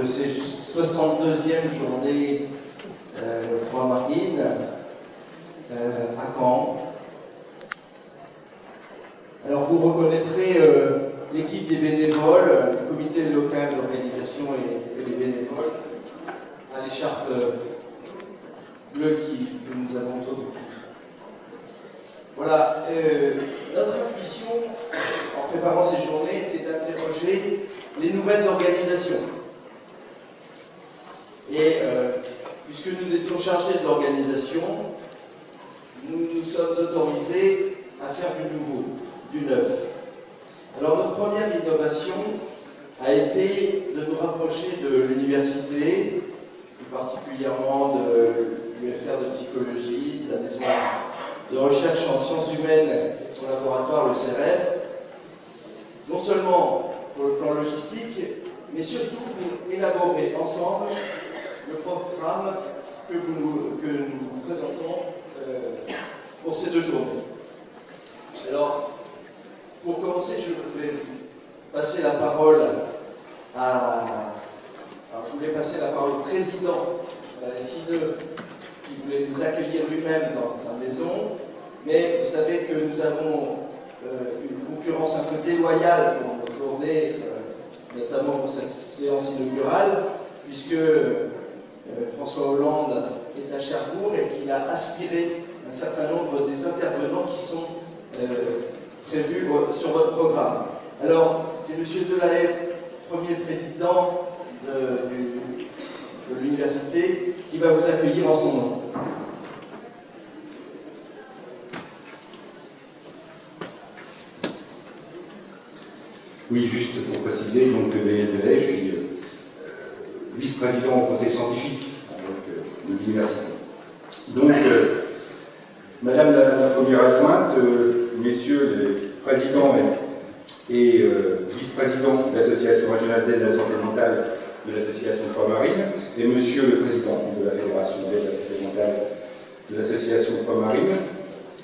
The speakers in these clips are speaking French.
ces 62e journées Croix-Marine à Caen. Alors vous reconnaîtrez l'équipe des bénévoles, le comité local d'organisation et les bénévoles, à l'écharpe bleue que nous avons autour de nous. Voilà, notre intuition en préparant ces journées était d'interroger les nouvelles organisations. Et puisque nous étions chargés de l'organisation, nous nous sommes autorisés à faire du nouveau, du neuf. Alors notre première innovation a été de nous rapprocher de l'université, plus particulièrement de l'UFR de psychologie, de la maison de recherche en sciences humaines et son laboratoire, le CEREF, non seulement pour le plan logistique, mais surtout pour élaborer ensemble le programme que nous vous présentons pour ces 2 journées. Alors, pour commencer, je voudrais passer la parole je voulais passer la parole au président Sineux, qui voulait nous accueillir lui-même dans sa maison, mais vous savez que nous avons une concurrence un peu déloyale pour nos journées, notamment pour cette séance inaugurale, puisque François Hollande est à Cherbourg et qu'il a aspiré un certain nombre des intervenants qui sont prévus sur votre programme. Alors, c'est M. Delahaye, premier président de l'université, qui va vous accueillir en son nom. Oui, juste pour préciser, donc Daniel Delahaye, je suis vice-président au conseil scientifique de l'université. Donc, Madame la première adjointe, messieurs les présidents et vice-présidents de l'association régionale d'aide à la santé mentale de l'association Croix-Marine, et monsieur le président de la fédération d'aide à la santé mentale de l'association Croix-Marine,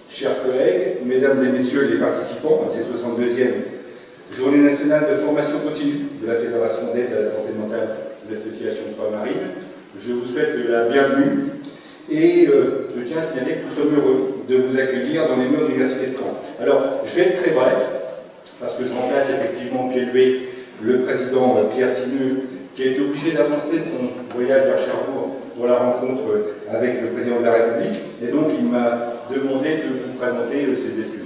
chers collègues, mesdames et messieurs les participants à cette 62e Journée nationale de formation continue de la Fédération d'aide à la santé mentale de l'association Croix-Marine, je vous souhaite la bienvenue et je tiens à signaler que nous sommes heureux de vous accueillir dans les murs de l'Université de Caen. Alors, je vais être très bref, parce que je remplace effectivement pied levé le président Pierre Sineux, qui a été obligé d'avancer son voyage vers Cherbourg pour la rencontre avec le président de la République, et donc il m'a demandé de vous présenter ses excuses.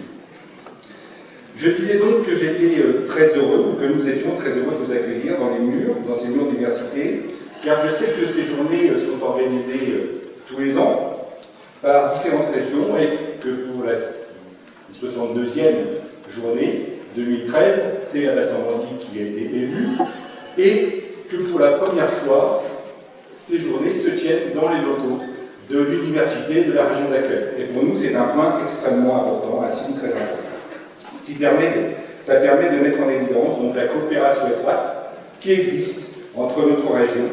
Je disais donc que j'étais très heureux, que nous étions très heureux de vous accueillir dans ces murs d'université, car je sais que ces journées sont organisées tous les ans par différentes régions et que pour la 62e journée 2013, c'est la Basse-Normandie qui a été élue et que pour la première fois, ces journées se tiennent dans les locaux de l'université de la région d'accueil. Et pour nous, c'est un point extrêmement important, un signe très important. Ce qui permet de mettre en évidence donc, la coopération étroite qui existe entre notre région,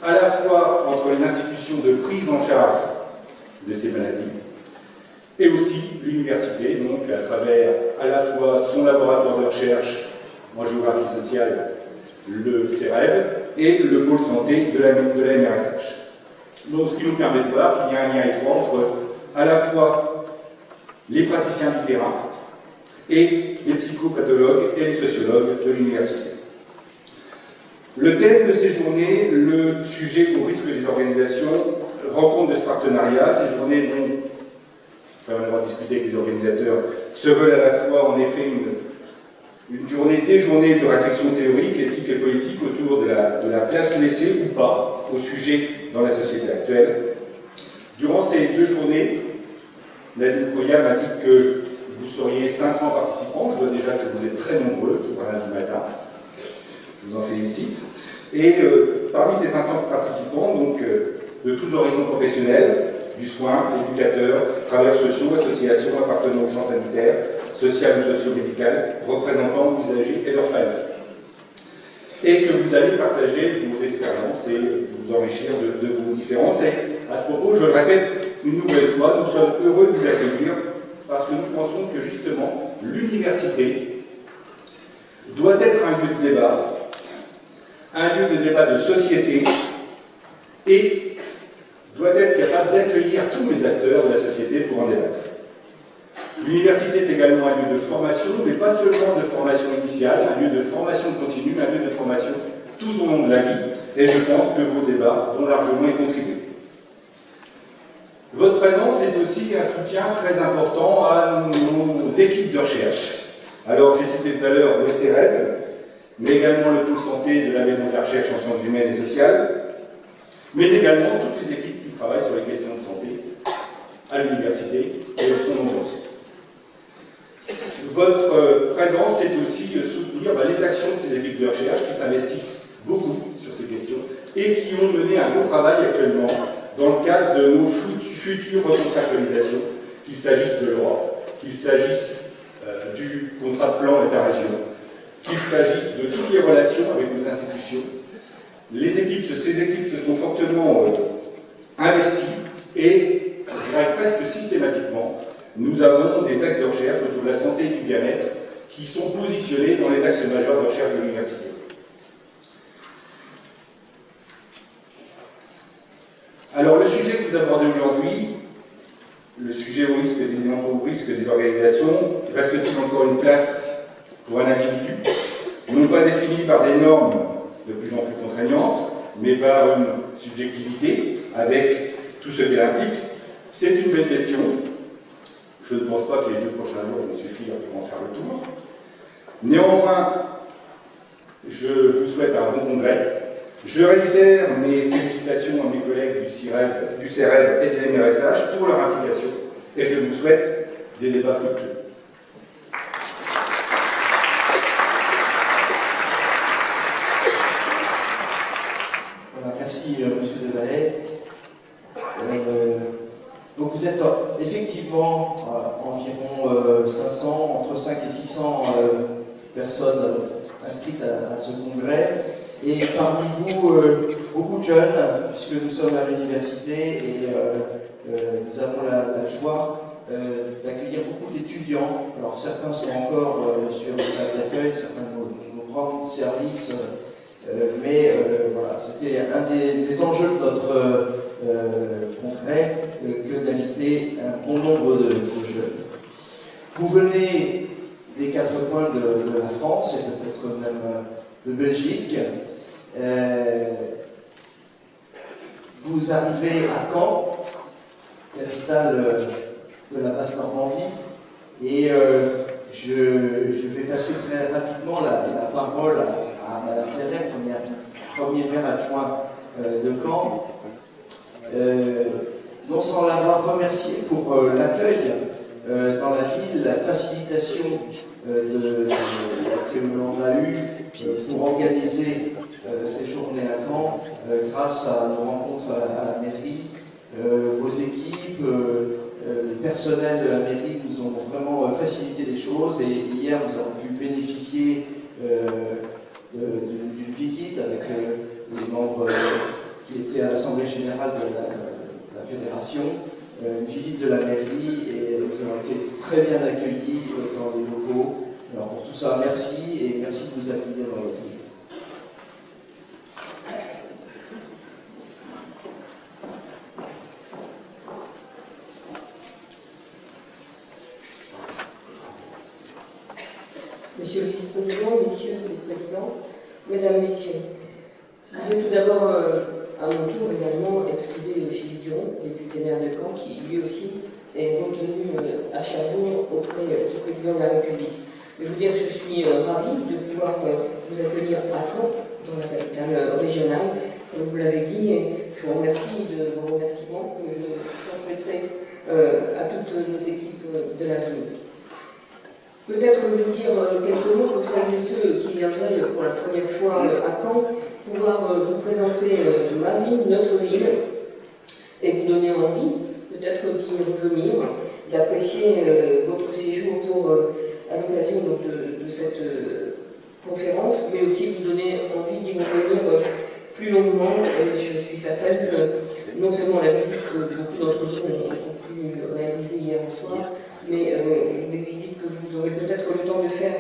à la fois entre les institutions de prise en charge de ces maladies, et aussi l'université, donc à travers à la fois son laboratoire de recherche en géographie sociale, le CEREV, et le pôle santé de la MRSH. Donc ce qui nous permet de voir qu'il y a un lien étroit entre à la fois les praticiens du terrain et les psychopathologues et les sociologues de l'université. Le thème de ces journées, le sujet au risque des organisations, rencontre de ce partenariat, ces journées dont, après en avoir discuté avec les organisateurs, se veulent à la fois en effet des journées de réflexion théorique, éthique et politique autour de la place laissée ou pas au sujet dans la société actuelle. Durant ces 2 journées, Nadine Koya m'a dit que vous seriez 500 participants. Je vois déjà que vous êtes très nombreux pour un lundi matin. Je vous en félicite. Et parmi ces 500 participants, donc de tous horizons professionnels, du soin, éducateurs, travailleurs sociaux, associations appartenant aux champs sanitaires, sociales ou socio-médicales, représentants d'usagers et leurs familles. Et que vous allez partager vos expériences et vous enrichir de vos différences. Et à ce propos, je le répète une nouvelle fois, nous sommes heureux de vous accueillir parce que nous pensons que justement, l'université doit être un lieu de débat, un lieu de débat de société et doit être capable d'accueillir tous les acteurs de la société pour en débattre. L'université est également un lieu de formation, mais pas seulement de formation initiale, un lieu de formation continue, un lieu de formation tout au long de la vie, et je pense que vos débats vont largement y contribuer. Votre présence est aussi un soutien très important à nos équipes de recherche. Alors, j'ai cité tout à l'heure le CERED, mais également le pôle santé de la Maison de la recherche en sciences humaines et sociales, mais également toutes les équipes qui travaillent sur les questions de santé à l'université, et elles sont nombreuses. Votre présence est aussi soutenir les actions de ces équipes de recherche qui s'investissent beaucoup sur ces questions et qui ont mené un beau travail actuellement dans le cadre de nos futures recontractualisations, qu'il s'agisse de droit, qu'il s'agisse du contrat de plan État-région, qu'il s'agisse de toutes les relations avec nos institutions. Ces équipes se sont fortement investies et, je dirais presque systématiquement, nous avons des axes de recherche autour de la santé et du bien-être qui sont positionnés dans les axes majeurs de recherche de l'université. Alors, le sujet que vous abordez aujourd'hui, le sujet au risque des organisations, reste-t-il encore une place pour un individu, non pas défini par des normes de plus en plus contraignantes, mais par une subjectivité avec tout ce qu'elle implique? C'est une belle question. Je ne pense pas que les 2 prochains jours vont suffire pour en faire le tour. Néanmoins, je vous souhaite un bon congrès. Je réitère mes félicitations à mes collègues du CERED et de l'MRSH pour leur implication et je vous souhaite des débats fructueux. Voilà, merci Monsieur Devalet. Donc vous êtes effectivement environ 500, entre 5 et 600 personnes inscrites à ce congrès. Et parmi vous, beaucoup de jeunes, puisque nous sommes à l'université et nous avons la joie d'accueillir beaucoup d'étudiants. Alors certains sont encore sur le stade d'accueil, certains nous rendent service, mais voilà, c'était un des enjeux de notre congrès que d'inviter un bon nombre de jeunes. Vous venez des 4 coins de la France et peut-être même de Belgique. Vous arrivez à Caen, capitale de la Basse-Normandie, et je vais passer très rapidement la parole à Madame Ferrer, premier maire adjoint de Caen. Non sans l'avoir remercié pour l'accueil dans la ville, la facilitation que l'on a eue pour organiser ces journées à Caen, grâce à nos rencontres à la mairie. Vos équipes, les personnels de la mairie nous ont vraiment facilité les choses, et hier nous avons pu bénéficier d'une visite avec les membres qui étaient à l'Assemblée générale de la fédération, une visite de la mairie, et nous avons été très bien accueillis dans les locaux. Alors pour tout ça, merci, et merci de nous accueillir dans votre ville. Monsieur le vice-président, messieurs les présidents, mesdames, messieurs, je vais tout d'abord, à mon tour également, excuser Philippe Duron, député maire de Caen, qui lui aussi est retenu à Cherbourg auprès du président de la République. Je veux dire que je suis ravie de pouvoir vous accueillir à Caen, dans la capitale régionale, comme vous l'avez dit, et je vous remercie de vos remerciements que je transmettrai à toutes nos équipes de la ville. Peut-être vous dire quelques mots pour celles et ceux qui viendraient pour la première fois à Caen, pouvoir vous présenter ma ville, notre ville, et vous donner envie, peut-être d'y revenir, d'apprécier votre séjour à l'occasion de cette conférence, mais aussi vous donner envie d'y revenir plus longuement. Je suis certaine que non seulement la visite que beaucoup d'entre vous ont pu réaliser hier soir, mais les visites que vous aurez peut-être le temps de faire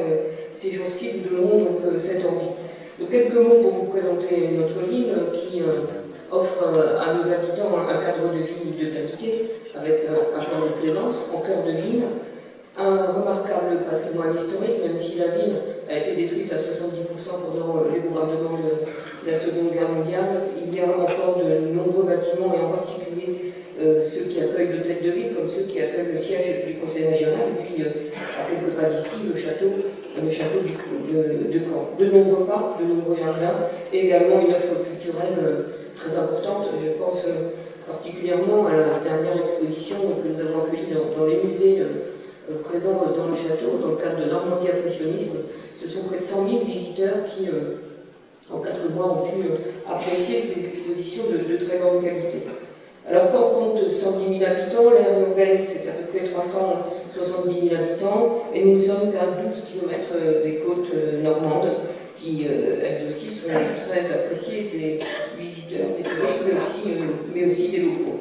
ces jours-ci vous donneront donc cette envie. Donc quelques mots pour vous présenter notre ville qui offre à nos habitants un cadre de vie de qualité avec un plan de plaisance en cœur de ville, un remarquable patrimoine historique, même si la ville a été détruite à 70% pendant les bombardements de la Seconde Guerre mondiale. Il y a encore de nombreux bâtiments, et en particulier ceux qui accueillent l'hôtel de ville, comme ceux qui accueillent le siège du conseil régional, et puis à quelques pas d'ici, le château de Caen. De nombreux parcs, de nombreux jardins, et également une offre culturelle très importante. Je pense particulièrement à la dernière exposition que nous avons accueillie dans les musées présents dans le château, dans le cadre de Normandie Impressionnisme. Ce sont près de 100 000 visiteurs qui, en 4 mois, ont pu apprécier ces expositions de très grande qualité. Alors, quand on compte 110 000 habitants, l'aire urbaine, c'est à peu près 370 000 habitants, et nous ne sommes qu'à 12 km des côtes normandes, qui, elles aussi, sont très appréciées des visiteurs, des touristes, mais aussi des locaux.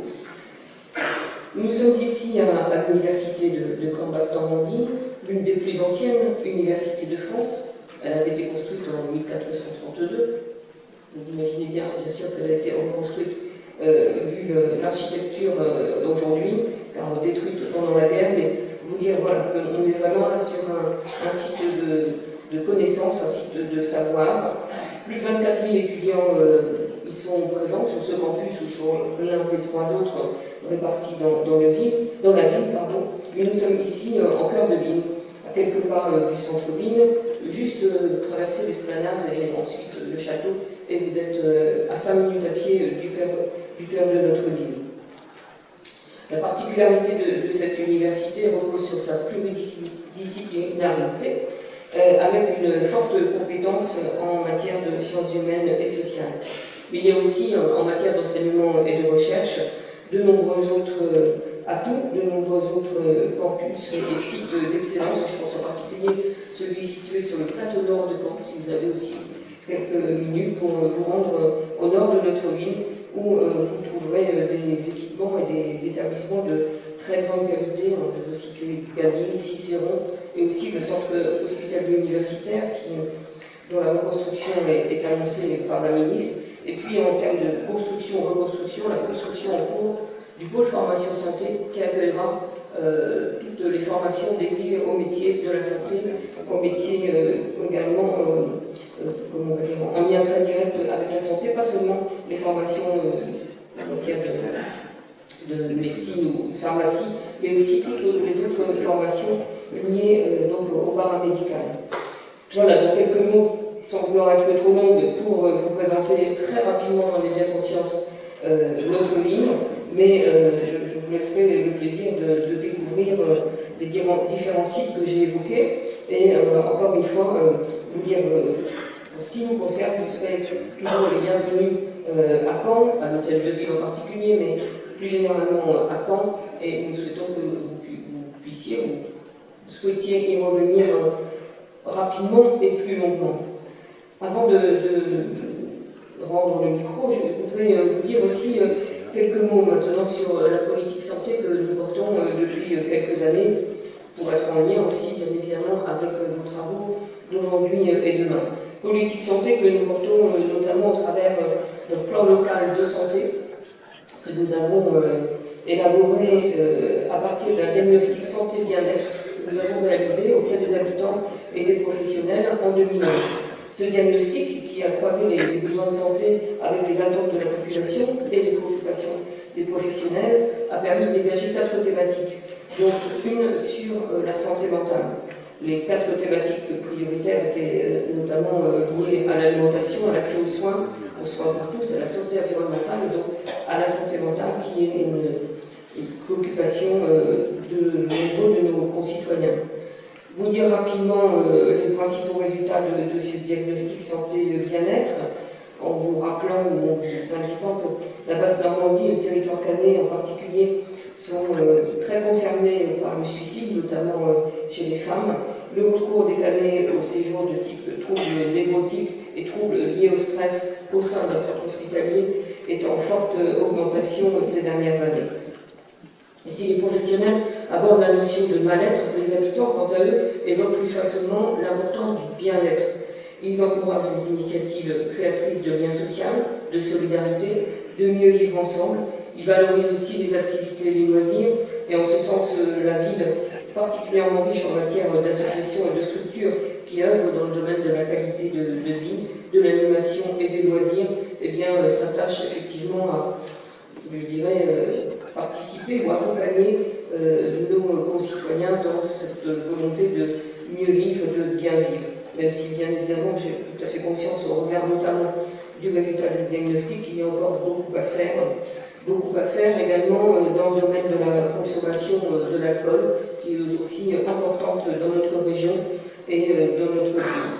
Nous sommes ici à l'université de Caen-Basse-Normandie, l'une des plus anciennes universités de France. Elle avait été construite en 1432. Vous imaginez bien sûr, qu'elle a été reconstruite vu l'architecture d'aujourd'hui, car détruite pendant la guerre. Mais vous dire voilà, qu'on est vraiment là sur un site de connaissances, un site de savoir. Plus de 24 000 étudiants y sont présents sur ce campus ou sur l'un des 3 autres répartis dans la ville. Et nous sommes ici en cœur de ville, à quelques pas du centre-ville, juste traverser l'esplanade et ensuite le château, et vous êtes à 5 minutes à pied du cœur de notre ville. La particularité de cette université repose sur sa pluridisciplinarité, avec une forte compétence en matière de sciences humaines et sociales. Mais il y a aussi, en matière d'enseignement et de recherche, de nombreux autres atouts, de nombreux autres campus et sites d'excellence. Je pense en particulier celui situé sur le plateau nord de Caen, si vous avez aussi quelques minutes pour vous rendre au nord de notre ville, où vous trouverez des équipements et des établissements de très grande qualité. On peut citer Gamine, Cicéron, et aussi le centre hospitalier universitaire dont la reconstruction est annoncée par la ministre. Et puis en termes de construction-reconstruction, la construction en cours du pôle formation santé qui accueillera toutes les formations dédiées au métier de la santé, au métier également en lien très direct avec la santé, pas seulement les formations en matière de médecine ou de pharmacie, mais aussi toutes les autres formations liées donc au paramédical. Voilà, donc quelques mots, sans vouloir être trop longue, pour vous présenter très rapidement, j'en ai bien conscience, notre ville, mais je vous laisserai le plaisir de découvrir les différents sites que j'ai évoqués, et encore une fois, vous dire, pour ce qui nous concerne, vous serez toujours les bienvenus à Caen, à l'hôtel de ville en particulier, mais plus généralement à Caen, et nous souhaitons que vous puissiez, ou souhaitiez y revenir rapidement et plus longuement. Avant de rendre le micro, je voudrais vous dire aussi quelques mots maintenant sur la politique santé que nous portons depuis quelques années, pour être en lien aussi, bien évidemment, avec vos travaux d'aujourd'hui et demain. Politique santé que nous portons notamment au travers d'un plan local de santé que nous avons élaboré à partir d'un diagnostic santé-bien-être que nous avons réalisé auprès des habitants et des professionnels en 2009. Ce diagnostic, qui a croisé les besoins de santé avec les attentes de la population et les préoccupations des professionnels, a permis de dégager 4 thématiques, dont une sur la santé mentale. Les 4 thématiques prioritaires étaient notamment liées à l'alimentation, à l'accès aux soins pour tous, à la santé environnementale et donc à la santé mentale, qui est une préoccupation de nombreux de nos concitoyens. Vous dire rapidement les principaux résultats de ce diagnostic santé-bien-être, en vous rappelant ou en vous indiquant que la Basse-Normandie et le territoire canet en particulier sont très concernés par le suicide, notamment chez les femmes. Le recours des canets au séjour de type troubles névrotiques et troubles liés au stress au sein d'un centre hospitalier est en forte augmentation ces dernières années. Et si les professionnels abordent la notion de mal-être, les habitants, quant à eux, évoquent plus facilement l'importance du bien-être. Ils encouragent les initiatives créatrices de liens sociaux, de solidarité, de mieux vivre ensemble. Ils valorisent aussi les activités et les loisirs. Et en ce sens, la ville, particulièrement riche en matière d'associations et de structures qui œuvrent dans le domaine de la qualité de vie, de l'animation et des loisirs, eh bien, s'attache effectivement à, je dirais, participer ou accompagner nos concitoyens dans cette volonté de mieux vivre, de bien vivre. Même si, bien évidemment, j'ai tout à fait conscience, au regard notamment du résultat du diagnostic, qu'il y a encore beaucoup à faire. Beaucoup à faire également dans le domaine de la consommation de l'alcool, qui est aussi importante dans notre région et dans notre ville.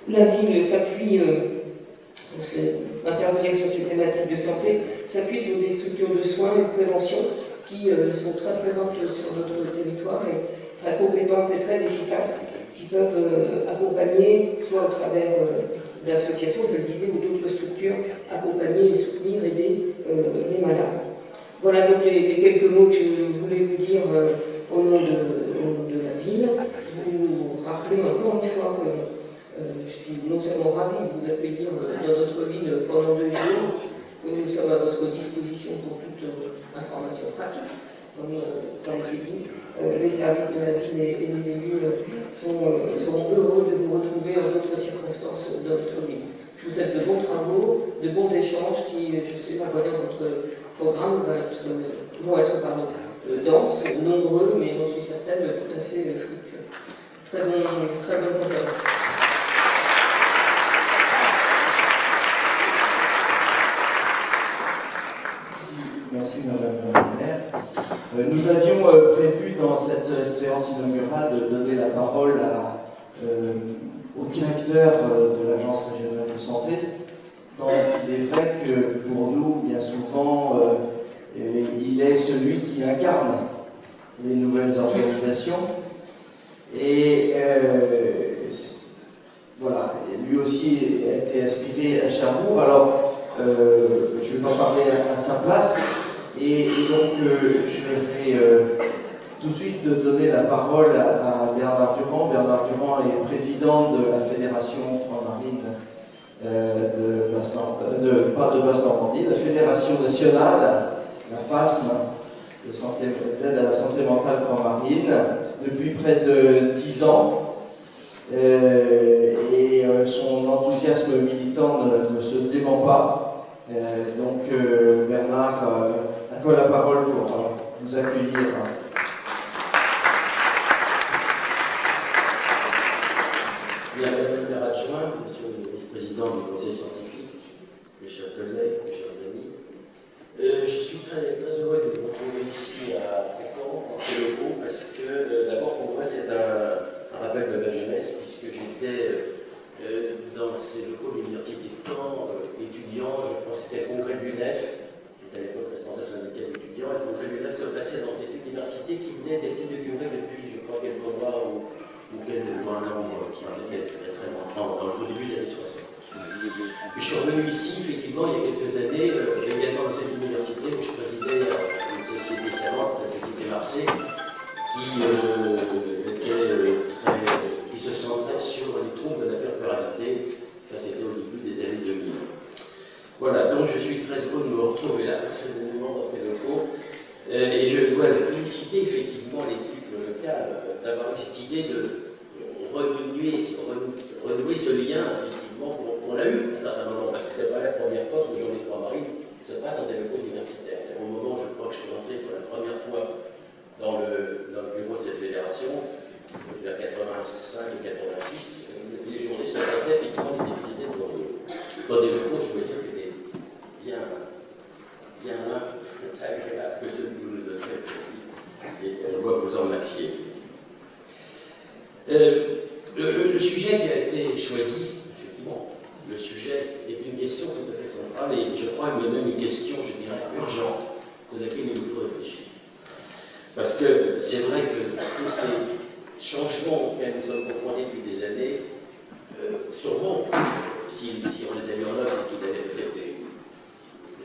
La ville s'appuie, pour intervenir sur ces thématiques de santé, s'appuie sur des structures de soins et de prévention qui sont très présentes sur notre territoire et très compétentes et très efficaces, qui peuvent accompagner, soit au travers d'associations, je le disais, ou d'autres structures, accompagner, soutenir, aider les malades. Voilà donc les quelques mots que je voulais vous dire au nom de la ville. Vous rappeler encore une fois que je suis non seulement ravie de vous accueillir dans notre ville pendant 2 jours, que nous sommes à votre disposition pour toute information pratique, comme ça a été dit. Les services de la ville et les élus seront heureux de vous retrouver en d'autres circonstances dans notre ville. Je vous souhaite de bons travaux, de bons échanges qui, je sais pas, voilà, votre programme vont être denses, nombreux, mais j'en suis certaine tout à fait fructueux. Très bonne conférence. Merci Madame la maire. Nous avions prévu dans cette séance inaugurale de donner la parole au directeur de l'Agence régionale de santé. Donc il est vrai que pour nous, bien souvent, il est celui qui incarne les nouvelles organisations. Et voilà, lui aussi a été inspiré à Cherbourg. Alors, je ne vais pas parler à sa place. Et donc, je vais tout de suite donner la parole à Bernard Durand. Bernard Durand est président de la Fédération Croix-Marine pas de Basse-Normandie, la Fédération nationale, la FASM, d'aide à la santé mentale Croix-Marine, depuis près de 10 ans. Et son enthousiasme militant ne se dément pas. Donc, Bernard, à toi la parole pour nous accueillir. Bien, Madame la maire adjointe, Monsieur le vice-président du conseil scientifique, mes chers collègues, mes chers amis, je suis très, très heureux de vous retrouver ici à Caen, dans ces locaux, parce que d'abord pour moi c'est un rappel de ma jeunesse, puisque j'étais dans ces locaux de l'université de Caen, étudiant, je pense que c'était le congrès de l'UNEF, j'étais à l'époque responsable syndical d'étudiants, et le congrès de l'UNEF se passait dans cette université qui venait d'être inaugurée depuis, je crois, quelques mois ou quelques mois, un an, c'était très longtemps, dans le début des années 60. Puis je suis revenu ici, effectivement, il y a quelques années, également dans cette université où je présidais une société savante, la société Marseille, qui se centrait sur les troubles de la perpéralité. Ça, c'était au début des années 2000. Voilà, donc je suis très heureux de me retrouver là, personnellement, dans ces locaux. Et je dois féliciter effectivement l'équipe locale d'avoir eu cette idée de renouer ce lien, effectivement, qu'on a eu à un certain moment, parce que ce n'est pas la première fois que le Journée Croix-Marine se passe dans des locaux universitaires. Au moment, je crois que je suis rentré pour la première fois dans le bureau de cette fédération, vers 85 et 86, les journées se passaient effectivement les visités dans des locaux, je veux dire, qui étaient bien très agréables que ceux que vous nous offrez. Et on doit vous en remercier. Le sujet qui a été choisi, effectivement, le sujet est une question tout à fait centrale et je crois même une question, je dirais, urgente, sur laquelle il nous faut réfléchir. Parce que c'est vrai que tous ces changements auxquels nous sommes confrontés depuis des années, sûrement, si on les a mis en œuvre, c'est qu'ils étaient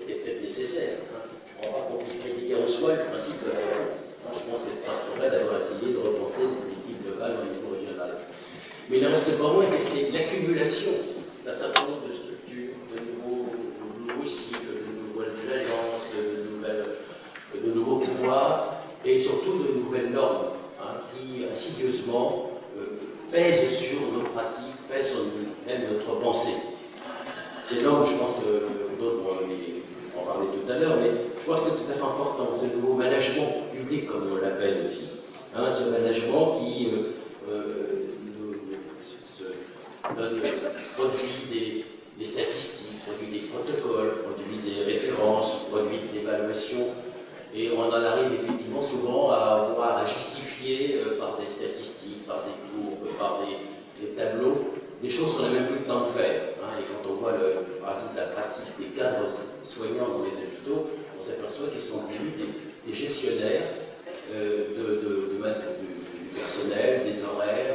peut-être nécessaires. Hein. Je ne crois pas qu'on puisse critiquer en soi le principe de la réponse. Je pense que c'est pas vrai d'avoir essayé de repenser les politiques locales au niveau régional. Mais il en reste pas moins que c'est l'accumulation d'un certain nombre de structures, de nouveaux cycles, de nouvelles agences, de nouveaux pouvoirs, et surtout de nouvelles normes qui insidieusement pèsent sur nos pratiques, pèsent sur même notre pensée. Ces normes, je pense que d'autres vont en parler tout à l'heure, mais je pense que c'est tout à fait important, ce nouveau management public, comme on l'appelle aussi. Ce management qui produit des statistiques, produit des protocoles, produit des références, produit de l'évaluation, et on en arrive effectivement souvent à avoir à justifier par des statistiques, par des courbes, par des tableaux, des choses qu'on n'a même plus le temps de faire. Et quand on voit par exemple la pratique des cadres soignants dans les hôpitaux, on s'aperçoit qu'ils sont devenus des gestionnaires du personnel, des horaires,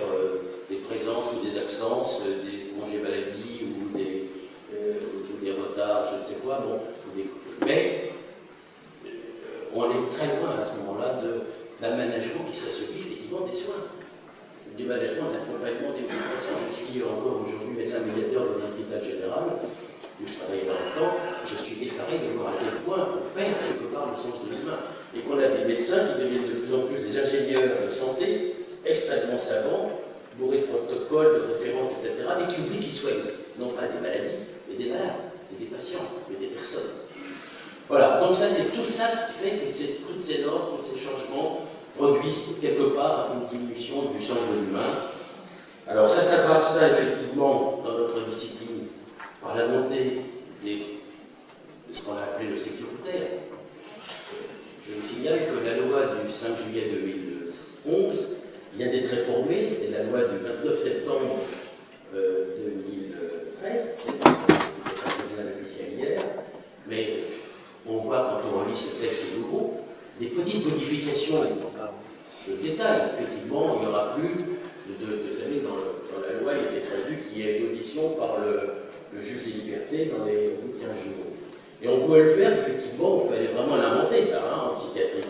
des présences ou des absences, des congés maladie ou des retards, je ne sais quoi. Bon, mais on est très loin à ce moment-là d'un management qui serait celui effectivement des soins, du management de l'accompagnement des patients. Je suis encore aujourd'hui médecin médiateur dans un hôpital général où je travaillais longtemps. Je suis effaré de voir à quel point on perd quelque part le sens de l'humain et qu'on a des médecins qui deviennent de plus en plus des ingénieurs de santé extrêmement savants, bourrés de protocoles, de références, etc., mais qui oublient qu'ils soignent non pas des maladies, mais des malades, et des patients, mais des personnes. Voilà, donc ça c'est tout ça qui fait que toutes ces normes, tous ces changements produisent quelque part une diminution du sens de l'humain. Alors ça s'aggrave ça effectivement dans notre discipline par la montée de ce qu'on a appelé le sécuritaire. Je vous signale que la loi du 5 juillet 2011 vient d'être réformée, c'est la loi du 29 septembre 2013, c'est pas officiel hier, mais on voit quand on relit ce texte nouveau, des petites modifications de détail. Effectivement, il n'y aura plus vous savez, dans la loi, il était prévu qu'il y ait une audition par le juge des libertés dans les 15 jours. Et on pouvait le faire, effectivement, il fallait vraiment l'inventer, ça, en psychiatrie,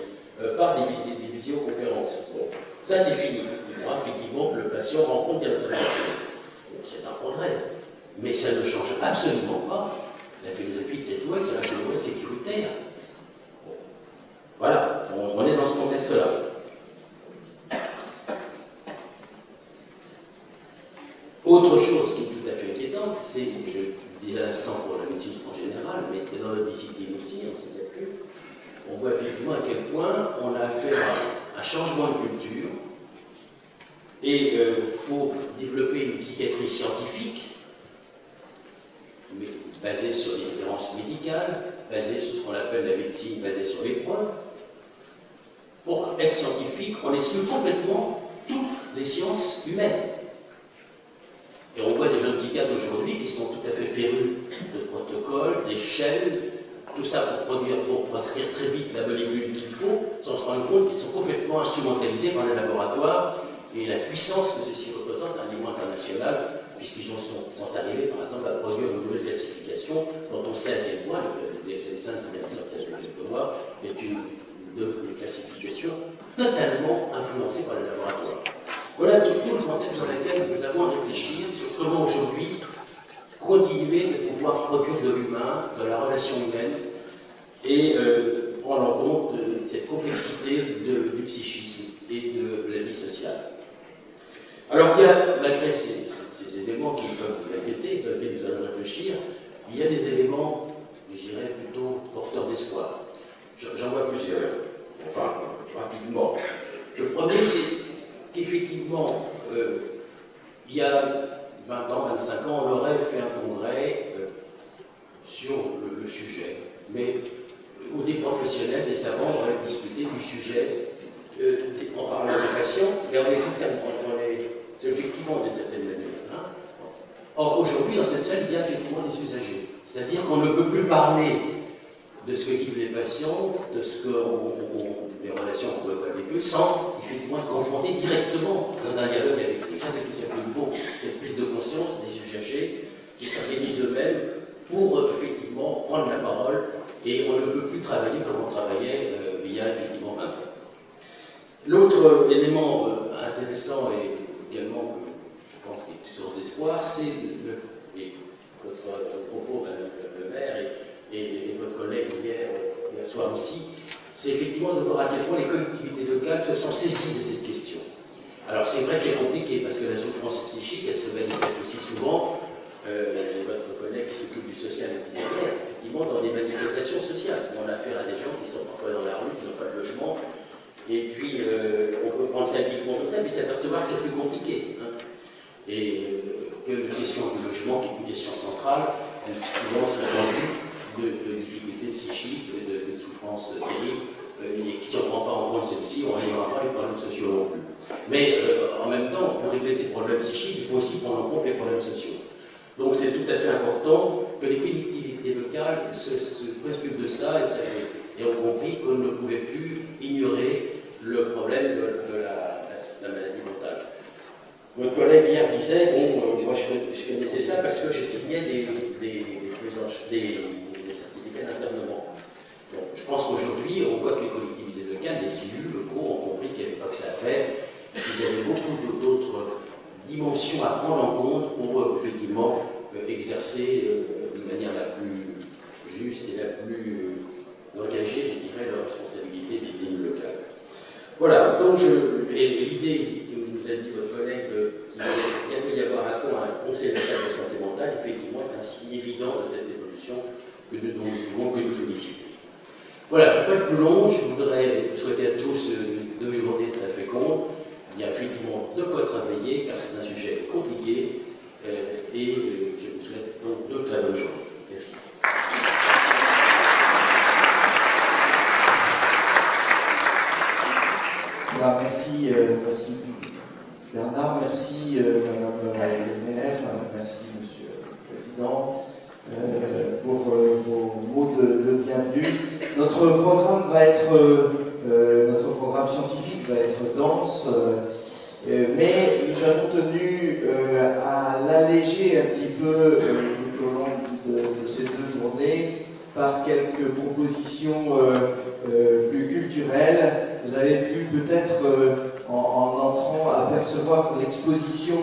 par des visioconférences. Bon, ça c'est fini. Il faudra effectivement que le patient rencontre directement le juge. C'est un progrès. Mais ça ne change absolument pas la philosophie de cette loi qui est une loi sécuritaire. Bon. Voilà, on est dans ce contexte-là. Autre chose qui est tout à fait inquiétante, c'est, je disais à l'instant pour la médecine en général, mais dans notre discipline aussi, en psychiatrie, on voit effectivement à quel point on a affaire à un changement de culture. Et pour développer une psychiatrie scientifique, mais basée sur des références médicales, basée sur ce qu'on appelle la médecine basée sur les points, pour être scientifique, on exclut complètement toutes les sciences humaines. Et on voit des jeunes psychiatres aujourd'hui qui sont tout à fait férus de protocoles, d'échelles, tout ça pour prescrire très vite la molécule qu'il faut, sans se rendre compte qu'ils sont complètement instrumentalisés par les laboratoires et la puissance que ceci représente à un niveau international, puisqu'ils sont arrivés par exemple à produire une nouvelle classification dont on sait à quel point, le DSM-5 qui vient de sortir il y a quelques mois, est une classification totalement influencée par les laboratoires. Voilà tout le contexte dans lequel nous avons à réfléchir sur comment aujourd'hui continuer de pouvoir produire de l'humain, de la relation humaine, et prendre en compte cette complexité du psychisme et de la vie sociale. Alors il y a, malgré ces éléments qui peuvent vous inquiéter, sur lesquels nous allons réfléchir, il y a des éléments, je dirais, plutôt porteurs d'espoir. J'en vois plusieurs, enfin, rapidement. Le premier, c'est qu'effectivement, il y a 20 ans, 25 ans, on aurait fait un congrès sur le sujet, mais où des professionnels, des savants auraient discuté du sujet en parlant des patients, mais en les effectivement d'une certaine manière. Or, aujourd'hui, dans cette salle, il y a effectivement des usagers. C'est-à-dire qu'on ne peut plus parler de ce que vivent les patients, de ce que les relations qu'on peut avoir avec eux, sans effectivement être confrontés directement dans un dialogue avec eux. Ça, c'est tout à fait nouveau, cette prise de conscience des usagers qui s'organisent eux-mêmes pour effectivement prendre la parole, et on ne peut plus travailler comme on travaillait il y a effectivement 20 ans. L'autre élément intéressant et également que je pense, qui est une source d'espoir, c'est et votre propos, Madame le maire, et votre collègue hier soir aussi, c'est effectivement de voir à quel point les collectivités locales se sont saisies de cette question. Alors c'est vrai que c'est compliqué parce que la souffrance psychique, elle se manifeste aussi souvent, votre collègue qui s'occupe du social le disait hier, effectivement dans des manifestations sociales. On a affaire à des gens qui sont parfois dans la rue, qui n'ont pas de logement, et puis on peut prendre ça uniquement comme ça, mais s'apercevoir que c'est plus compliqué. Hein. Et que la question du logement, qui est une question centrale, elle souvent se rendue de difficultés psychiques, de souffrances terribles, et que si on ne prend pas en compte celle-ci, on n'arrivera pas les problèmes sociaux non plus. Mais en même temps, pour régler ces problèmes psychiques, il faut aussi prendre en compte les problèmes sociaux. Donc c'est tout à fait important que les collectivités locales se préoccupent de ça et ont compris qu'on ne pouvait plus ignorer le problème de la maladie mentale. Votre collègue hier disait, bon, moi je connaissais ça parce que j'ai signé des certificats d'internement. Donc, je pense qu'aujourd'hui, on voit que les collectivités locales, les élus locaux ont compris qu'il n'y avait pas que ça à faire, qu'ils avaient beaucoup d'autres dimensions à prendre en compte pour effectivement exercer de manière la plus juste et la plus engagée, je dirais, leur responsabilité d'élu local. Voilà, donc l'idée que nous a dit votre collègue qu'il va y avoir à quoi un conseil local de santé mentale, effectivement, est un signe évident de cette évolution que nous féliciter. Voilà, je ne vais pas être plus long, je voudrais souhaiter à tous 2 journées très fécondes. Il y a effectivement de quoi travailler, car c'est un sujet compliqué, et je vous souhaite donc 2 très bonnes journées. Merci. Voilà, merci Bernard, merci Madame le maire, merci Monsieur le Président pour vos mots de bienvenue. Notre programme scientifique va être dense, mais nous avons tenu à l'alléger un petit peu tout au long de ces 2 journées par quelques propositions plus culturelles. Vous avez pu peut-être, en entrant, apercevoir l'exposition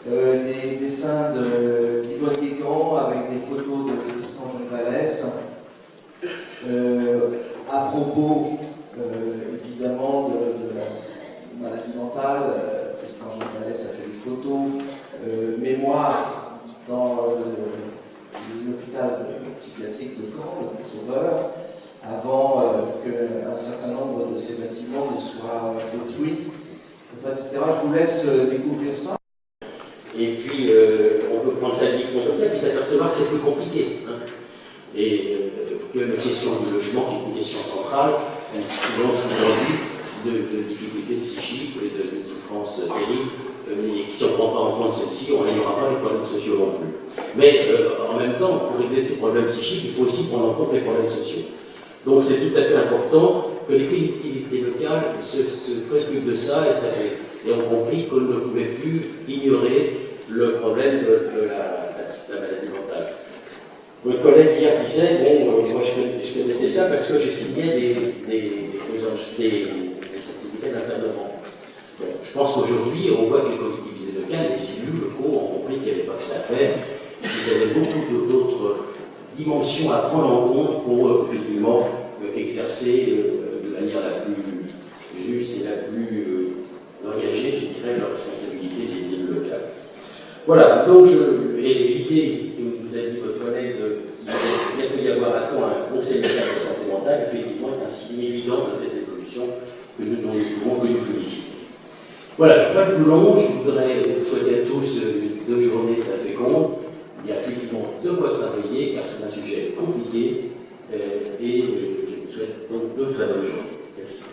des dessins d'Yvonne Guégan avec des photos de Tristan Vallès à propos, évidemment, de la maladie mentale. Tristan Vallès a fait des photos mémoire dans l'hôpital psychiatrique de Caen, le Sauveur, avant qu'un certain nombre de ces bâtiments ne soient détruits, etc. Je vous laisse découvrir ça. Et puis, on peut prendre ça uniquement comme ça, puis s'apercevoir que c'est plus compliqué. Hein. Et que la question du logement, qui est une question centrale, elle est souvent sous-tendue de difficultés psychiques et de souffrances terribles. Et si on ne prend pas en compte celle-ci, on n'aura pas les problèmes sociaux non plus. Mais en même temps, pour régler ces problèmes psychiques, il faut aussi prendre en compte les problèmes sociaux. Donc c'est tout à fait important que les collectivités locales se préoccupent de ça et ont compris qu'on ne pouvait plus ignorer le problème de la maladie mentale. Votre collègue hier disait, bon, moi je connaissais ça parce que j'ai signé des certificats d'internement. Je pense qu'aujourd'hui, on voit que les collectivités locales, les élus locaux ont compris qu'il n'y avait pas que ça à faire, qu'ils avaient beaucoup d'autres dimensions à prendre en compte pour effectivement exercer de manière la plus juste et la plus engagée, je dirais, leur responsabilité des élus locaux. Voilà, donc l'idée que nous a dit votre collègue qu'il va y avoir à quoi un conseil local de santé mentale, effectivement, est un signe évident de cette évolution que nous féliciter. Voilà, je ne suis pas plus long, je voudrais souhaiter à tous 2 journées très fécondes. Il y a effectivement de quoi travailler, car c'est un sujet compliqué, et je vous souhaite donc 2 très bonnes journées. Merci.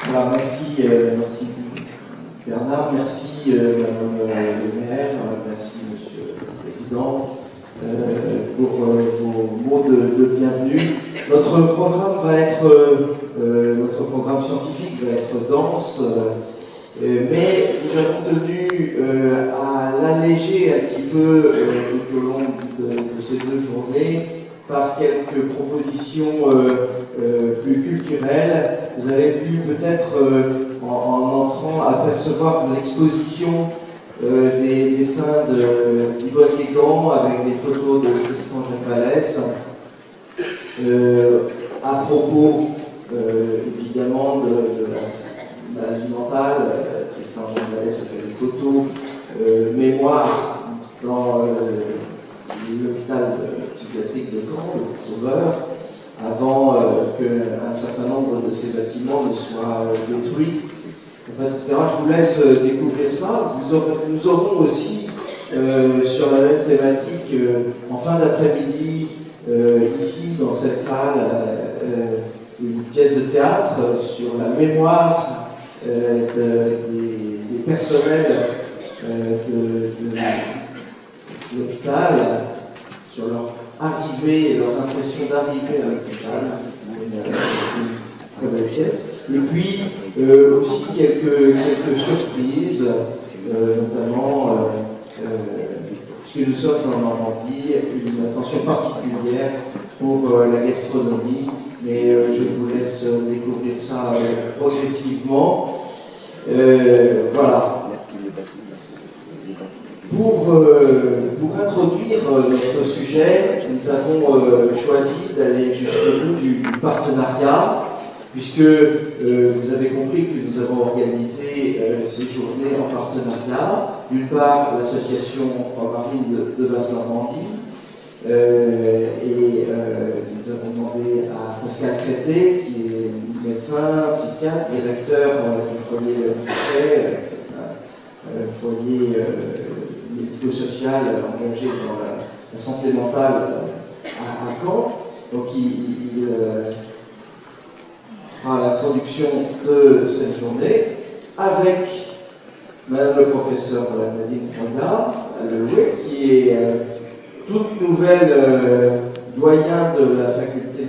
Alors, merci Bernard, merci Madame le maire, merci Monsieur le Président pour vos mots de bienvenue. Notre programme scientifique va être dense, mais nous avons tenu à l'alléger un petit peu tout au long de ces 2 journées par quelques propositions plus culturelle. Vous avez pu peut-être, en entrant, apercevoir l'exposition des dessins d'Yvonne Guégan avec des photos de Tristan Gonzalez, à propos évidemment de la maladie mentale. Tristan Gonzalez a fait des photos mémoire dans l'hôpital psychiatrique de Caen, le Sauveur, avant qu'un certain nombre de ces bâtiments ne soient détruits, enfin, etc. Je vous laisse découvrir ça. Nous aurons aussi, sur la même thématique, en fin d'après-midi, ici, dans cette salle, une pièce de théâtre sur la mémoire des personnels de l'hôpital, sur leur arrivée et leurs impressions d'arrivée à l'hôpital. Une très belle pièce. Et puis aussi quelques surprises, notamment puisque nous sommes en Normandie, une attention particulière pour la gastronomie, mais je vous laisse découvrir ça progressivement. Voilà. Pour introduire notre sujet, nous avons choisi d'aller jusqu'au bout du partenariat, puisque vous avez compris que nous avons organisé ces journées en partenariat. D'une part, l'association Croix-Marine de Basse-Normandie, et nous avons demandé à Pascal Crété, qui est médecin, psychiatre, directeur du foyer Michet, un foyer médico-social engagé dans la santé mentale à Caen. Donc il fera l'introduction de cette journée avec Madame le professeur Nadine Fonda, qui est toute nouvelle doyen de la faculté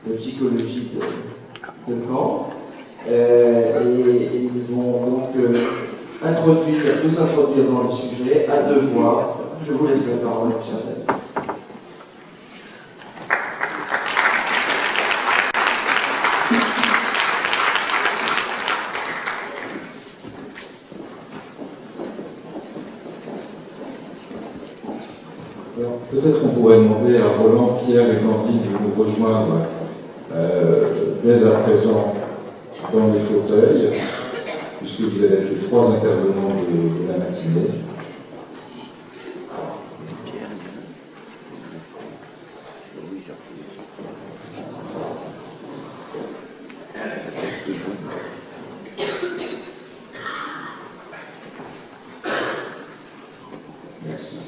de psychologie de Caen. Et ils vont donc nous introduire dans le sujet à deux voix. Je vous laisse la parole, chers amis. Alors, peut-être qu'on pourrait demander à Roland, Pierre et Candide de nous rejoindre dès à présent dans les fauteuils, puisque vous avez fait 3 intervenants de la matinée. Merci.